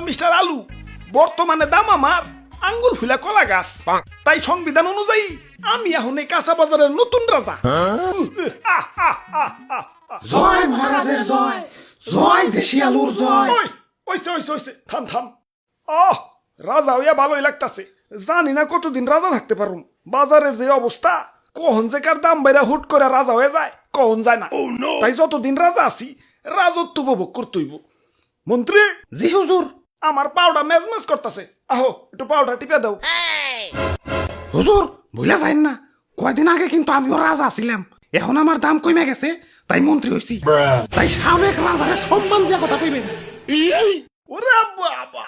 Mister আলু, বর্তমানে দাম আমার আঙ্গুর ফুলা কলা গাছ। তাই সংবিধান অনুযায়ী আমি এখন এই কাঁচা বাজারের নতুন রাজা। জয় মহারাজের জয়, জয় দেশি আলুর জয়। ওই ওইসে ওইসে ওইসে থাম থাম। রাজা হইয়া ভালোই লাগতাছে। জানি না কতদিন রাজা থাকতে পারুম। বাজারের যে অবস্থা, কখন যে কার দাম বাইরা হুট করে রাজা হয়ে যায় কখন যায় না। তাই যতদিন রাজা আছি রাজত্ব উপভোগ করতেইব। মন্ত্রী, জি হুজুর। আমার পাউডার মেজমেজ করতেছে, আহো একটু পাউডার টিপে দাও। হুজুর ভুলে যাইন না, কয়দিন আগে কিন্তু আমিও রাজা ছিলাম, এখন আমার দাম কমে গেছে তাই মন্ত্রী হইছি। তাই সাবেক রাজারে সম্মান দিয়া কথা কইবেন। ওরে বাবা,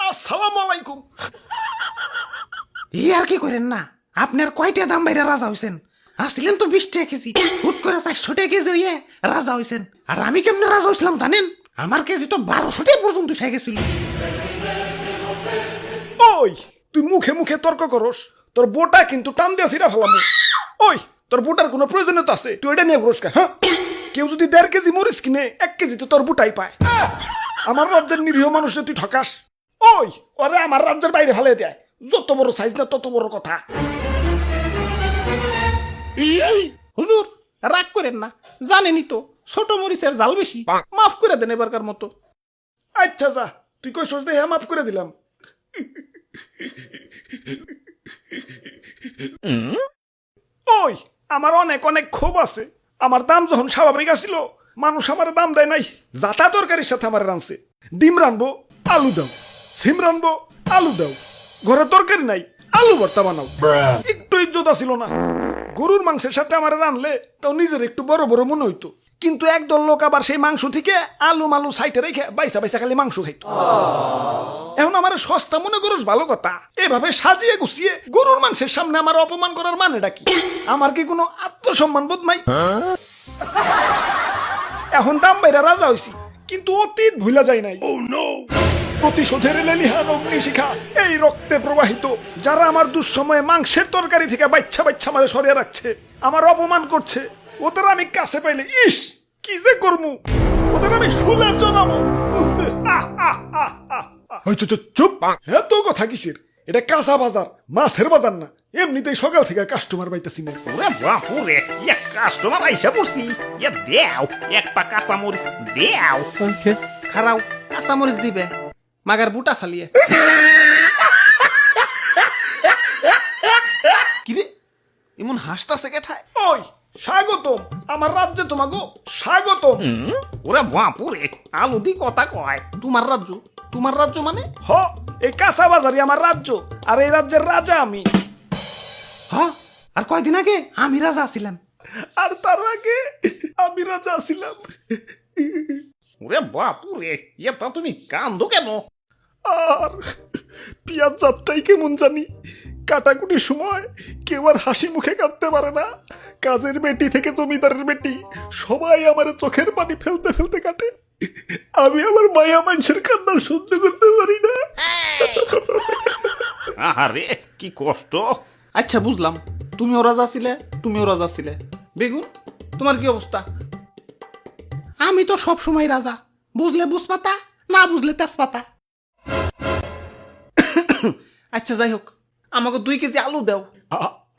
আসসালামু আলাইকুম। ই আর কি করেন না, আপনার কয়টা দাম বাইরে রাজা হইছেন? আসছিলেন তো 20 টাকা কেজি, হুট করে 400 টাকা কেজি হইয়ে রাজা হইছেন। আর আমি কেমনে রাজা হইছিলাম জানেন? আমার কেজি তো 1200 টাকা পর্যন্ত উঠে গেছিল। ওই তুই মুখে মুখে তর্ক করস, তোর বোটা কিন্তু টান দিয়া ছিড়া ফেলামু। ওই তোর বোটার কোনো প্রয়োজনীয়তা আছে? তুই এটা নিয়ে ঘুরস কা? হ্যাঁ, কেউ যদি 1.5 কেজি মরিচ কিনে 1 কেজি তো তোর বোটাই পায়। আমার রাজ্যের নিরীহ মানুষে তুই ঠকাস। ওই ওরে আমার রাজ্যের বাইরে ফেলে দেয়। যত বড় সাইজ না তত বড় কথা। হুজুর রাগ করেন না, জানেনই তো ছোট মরিচের জাল বেশি, মাফ করে দেন এবারকার মতো। আচ্ছা যা, তুই কই সোচ দেখে মাফ করে দিলাম। ওই আমার অনেক অনেক ক্ষোভ আছে। আমার দাম যখন স্বাভাবিক আসিল, মানুষ আমার দাম দেয় নাই। যাতা তরকারির সাথে আমার রানছে। ডিম রানবো, আলু দাও। সিম রানবো, আলু দাও। ঘরে তরকারি নাই, আলু ভর্তা বানাও। একটু ইজ্জত ছিল না। গরুর মাংসের সাথে আমার রানলে তাও নিজের একটু বড় বড় মনে হইতো। কিন্তু একদল লোক আবার সেই মাংস থেকে আলু মালু সাইটে রেখে বাইসা বাইসা খালি মাংস খাইতো। এখন আমার সস্তা মনে করস ভালো কথা, এভাবে সাজিয়ে গুছিয়ে গরুর মাংসের সামনে আমার অপমান করার মানেটা কি? আমার কি কোনো আত্মসম্মান বোধ নাই? এখন দাম বাইরা রাজা হইছি, কিন্তু অতীত ভুলা যায় নাই। প্রতিশোধের লেলিহান অগ্নিশিখা এই রক্তে প্রবাহিত। যারা আমার দুঃসময়ে মাংসের তরকারি থেকে বাচ্চা বাচ্চা মারে সরিয়ে রাখছে, আমার অপমান করছে, ওদের আমি কাছে পাইলে ইস কি যে করমু, ওদের আমি শুলে জানাবো। চুপ, এত কথা কিসের? এটা কাঁচা বাজার, মাছের বাজার না। এমনিতেই সকাল থেকে কাস্টমার পাইতেছি না। ওরে বাপুরে, এক কাস্টমার আইসা পড়ছি। এ দেও এক পা কাঁচা মরিচ দেও। খারাও কাঁচা মরিচ দিবে, মাগার বুটা ফালিয়ে। কিরে এমন হাসতাছে কেঠায়? ওই স্বাগতম আমার রাজ্যে, তোমাগো স্বাগতম। ওরে বাপুরে, আলু দি কথা কয়। তোমার রাজ্য? তোমার রাজ্য মানে? হ, এই কাঁচা বাজারই আমার রাজ্য, আর এই রাজ্যের রাজা আমি। হ্যাঁ, আর কয়দিন আগে আমি রাজা ছিলাম। আর তার আগে আমি রাজা ছিলাম। ওরে বাপুরে, এটা তুমি কান্দো কেন? আর পিয়াজ যাত্রাই কেমন জানি। কাটাকুটির সময় কেউ আর হাসি মুখে কাটতে পারে না। কাজের বেটি থেকে জমিদারের বেটি সবাই আমার চোখের পানি ফেলতে ফেলতে কাটে। আমি আমার মায়া মানুষের কান্না সহ্য করতে পারি না। আহারে কি কষ্ট। আচ্ছা বুঝলাম, তুমিও রাজা ছিলে, তুমিও রাজা ছিলে। বেগুন তোমার কি অবস্থা? আমি তো সব সময় রাজা, বুঝলে বুঝপাতা, না বুঝলে তেজপাতা। আচ্ছা যাই হোক, আমাকে 2 কেজি আলু দাও।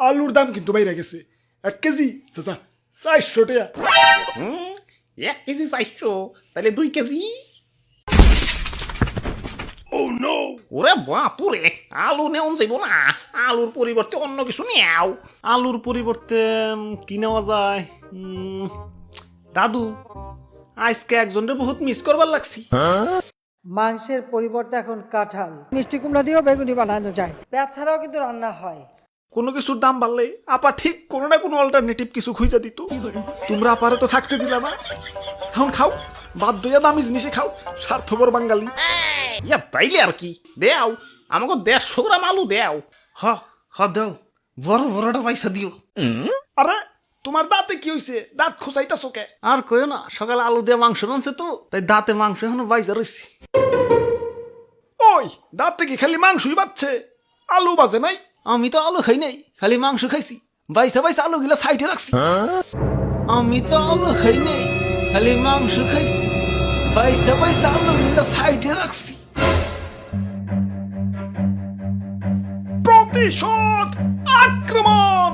আলুর দাম কিন্তু বাইরে গেছে। 1 কেজি চাচা 400 টাকা। 1 কেজি 400, তাহলে 2 কেজি। ওরে বাপুরে, আলু নেওয়া যাইব না। আলুর পরিবর্তে অন্য কিছু নেও। আলুর পরিবর্তে কি নেওয়া যায়? দাদু, আজকে একজনের বহুত মিস করবার লাগছি। মাংসের পরিবর্তে এখন কাঁঠাল, মিষ্টি কুমড়া দিয়েও বেগুনি বানানো যায়। পেঁয়াজ ছাড়াও কিন্তু রান্না হয়। কোনো কিছুর দাম বাড়লে আপা ঠিক কোনো না কোনো অল্টারনেটিভ কিছু খুঁজে দিত। তোমরা আপারে তো থাকতে দিলা না। এখন খাও, বাধ্য হইয়া দামি জিনিসে খাও, স্বার্থপর বাঙালি। ইয়া তাইলে আর কি, দেও আমাকে 150 গ্রাম আলু দেও। হ দাও, বড় বড়টা পয়সা দিও। আরে তোমার দাঁতে কি হইছে? দাঁত খোঁচাইতাছো কে? আর কইও না, সকালে আলু দিয়ে মাংস রানছে তো, তাই দাঁতে মাংস এখনো বাইজা রয়েছে। ওই দাঁতে কি খালি মাংসই বাচ্ছে, আলু বাজে নাই? আমি তো আলু খাই নাই, খালি মাংস খাইছি। বাইসা বাইসা আলু গিলা সাইডে রাখছি। আমি তো আলু খাই নাই, খালি মাংস খাইছি। বাইসা বাইসা আলু গিলা সাইডে রাখছি। প্রতিশোধ আক্রমণ।